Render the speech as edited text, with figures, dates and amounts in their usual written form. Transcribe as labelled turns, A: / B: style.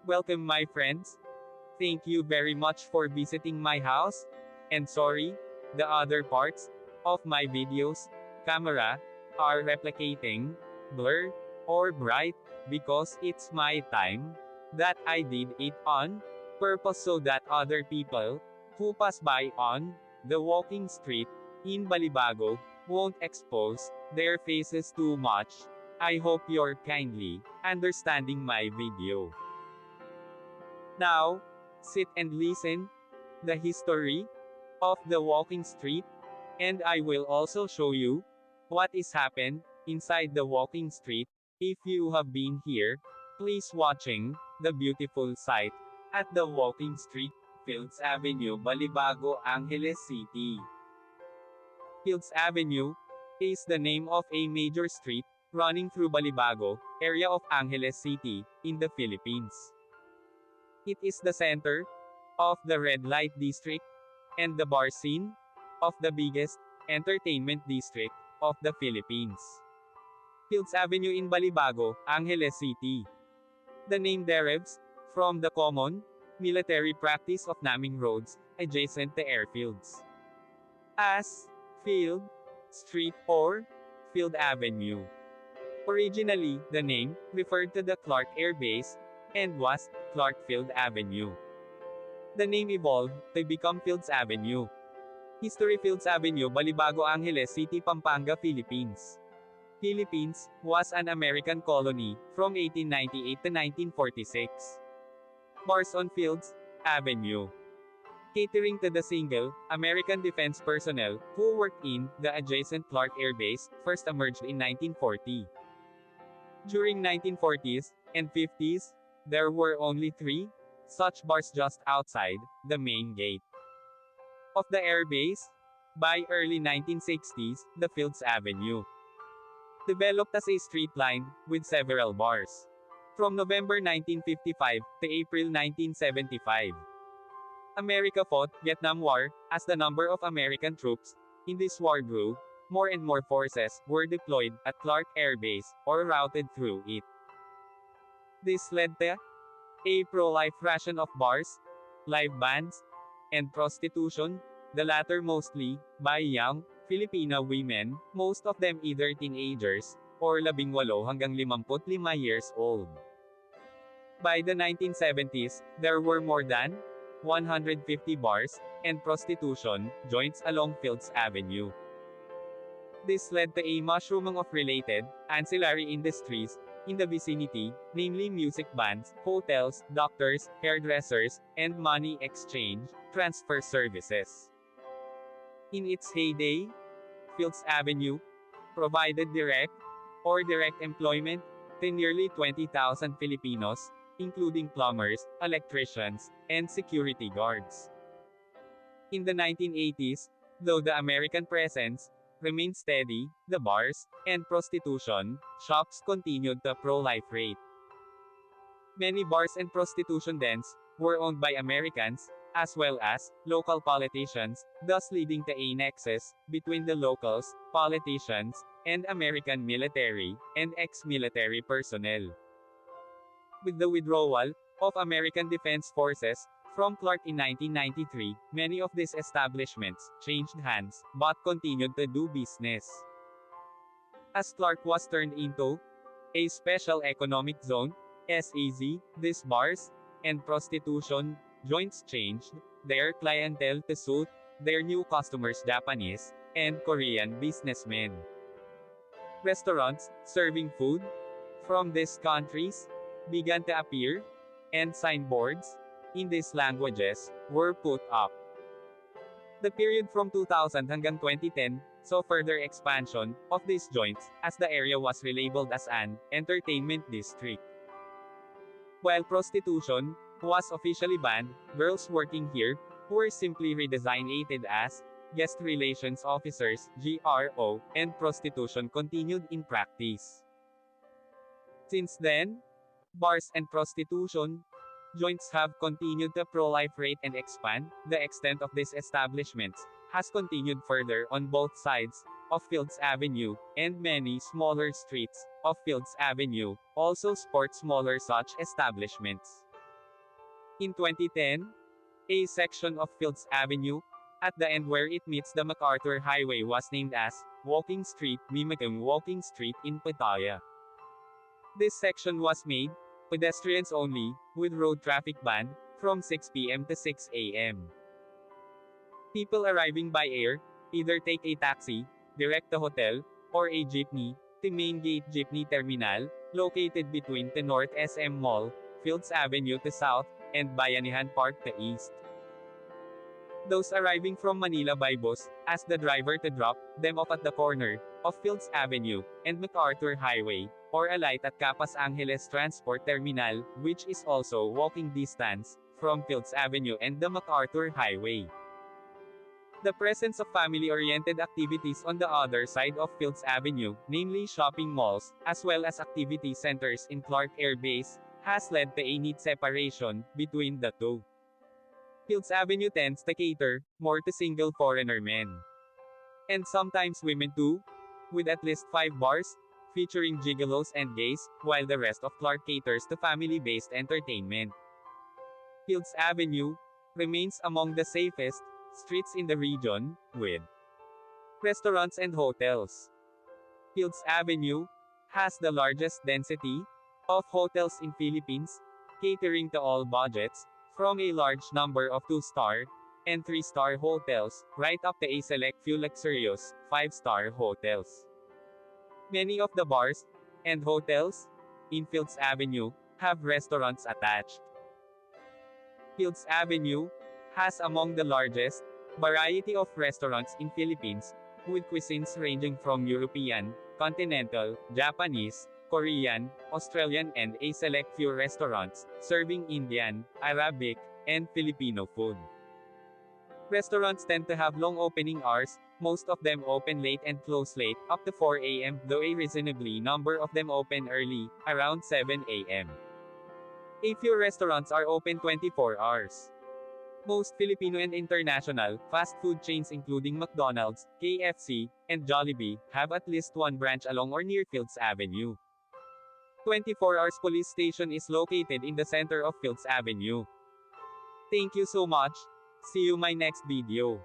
A: Welcome my friends. Thank you very much for visiting my house. And sorry, the other parts of my videos, camera, are replicating, blur, or bright, because it's my time that I did it on purpose so that other people who pass by on the walking street in Balibago won't expose their faces too much. I hope you're kindly understanding my video. Now, sit and listen the history of the walking street, and I will also show you what is happened inside the walking street. If you have been here, please watching the beautiful sight at the walking street, Fields Avenue, Balibago, Angeles City. Fields Avenue is the name of a major street running through Balibago area of Angeles City in the Philippines. It is the center of the red light district and the bar scene of the biggest entertainment district of the Philippines. Fields Avenue in Balibago, Angeles City. The name derives from the common military practice of naming roads adjacent to airfields as Field Street or Field Avenue. Originally, the name referred to the Clark Air Base and was Clark Field Avenue. The name evolved to become Fields Avenue. History: Fields Avenue, Balibago, Angeles City, Pampanga, Philippines. Philippines was an American colony from 1898 to 1946. Bars on Fields Avenue. Catering to the single American defense personnel who worked in the adjacent Clark Air Base, first emerged in 1940. During 1940s and 50s, there were only 3 such bars just outside the main gate of the airbase. By early 1960s, the Fields Avenue developed as a street line with several bars. From November 1955 to April 1975, America fought Vietnam War. As the number of American troops in this war grew, more and more forces were deployed at Clark Air Base or routed through it. This led to a pro-life ration of bars, live bands, and prostitution, the latter mostly by young Filipino women, most of them either teenagers or 18 hanggang 55 years old. By the 1970s, there were more than 150 bars and prostitution joints along Fields Avenue. This led to a mushrooming of related ancillary industries in the vicinity, namely music bands, hotels, doctors, hairdressers, and money exchange transfer services. In its heyday, Fields Avenue provided direct or direct employment to nearly 20,000 Filipinos, including plumbers, electricians, and security guards. In the 1980s, though the American presence remained steady, the bars and prostitution shops continued to proliferate. Many bars and prostitution dens were owned by Americans, as well as local politicians, thus leading to a nexus between the locals, politicians, and American military and ex-military personnel. With the withdrawal of American Defense Forces from Clark in 1993, many of these establishments changed hands, but continued to do business. As Clark was turned into a Special Economic Zone, SEZ, these bars and prostitution joints changed their clientele to suit their new customers, Japanese and Korean businessmen. Restaurants serving food from these countries began to appear, and signboards in these languages were put up. The period from 2000 hanggang 2010 saw further expansion of these joints, as the area was relabeled as an entertainment district. While prostitution was officially banned, girls working here were simply redesignated as guest relations officers, GRO, and prostitution continued in practice. Since then, bars and prostitution joints have continued to proliferate and expand. The extent of these establishments has continued further on both sides of Fields Avenue, and many smaller streets of Fields Avenue also sport smaller such establishments. In 2010, a section of Fields Avenue, at the end where it meets the MacArthur Highway was named as Walking Street, mimicking Walking Street in Pattaya. This section was made pedestrians only, with road traffic banned from 6 p.m. to 6 a.m. People arriving by air either take a taxi, direct to hotel, or a jeepney, to Main Gate Jeepney Terminal, located between the North SM Mall, Fields Avenue to South, and Bayanihan Park to East. Those arriving from Manila by bus, ask the driver to drop them off at the corner of Fields Avenue and MacArthur Highway, or alight at Capas Angeles Transport Terminal, which is also walking distance from Fields Avenue and the MacArthur Highway. The presence of family-oriented activities on the other side of Fields Avenue, namely shopping malls, as well as activity centers in Clark Air Base, has led to a neat separation between the two. Fields Avenue tends to cater more to single foreigner men. And sometimes women too, with at least 5 bars, featuring gigolos and gays, while the rest of Clark caters to family-based entertainment. Fields Avenue remains among the safest streets in the region, with restaurants and hotels. Fields Avenue has the largest density of hotels in Philippines, catering to all budgets, from a large number of 2-star and 3-star hotels, right up to a select few luxurious 5-star hotels. Many of the bars and hotels in Fields Avenue have restaurants attached. Fields Avenue has among the largest variety of restaurants in Philippines, with cuisines ranging from European, continental, Japanese, Korean, Australian and a select few restaurants, serving Indian, Arabic, and Filipino food. Restaurants tend to have long opening hours, most of them open late and close late, up to 4 a.m., though a reasonably number of them open early, around 7 a.m. A few restaurants are open 24 hours. Most Filipino and international fast food chains including McDonald's, KFC, and Jollibee have at least one branch along or near Fields Avenue. 24 Hours Police Station is located in the center of Fields Avenue. Thank you so much. See you my next video.